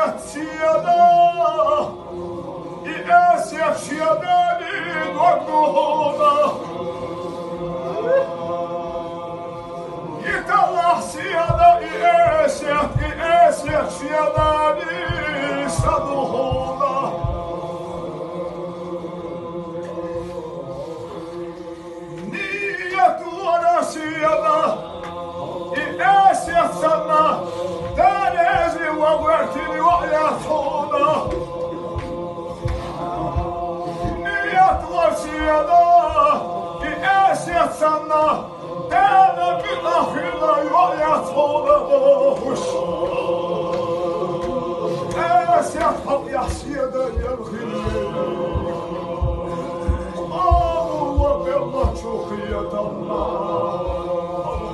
اسيت سياده اسيت شياداني والنهوضه يطلع سياده اسيت شياداني صدوهوضه نية ورا سياده اسيت سنه دانيزي وورتني ويا سياده اسيت سنه دانا بالاخير يعيطونه اسيت حب يا سياده يا الخير الله وبالله شوخيه الله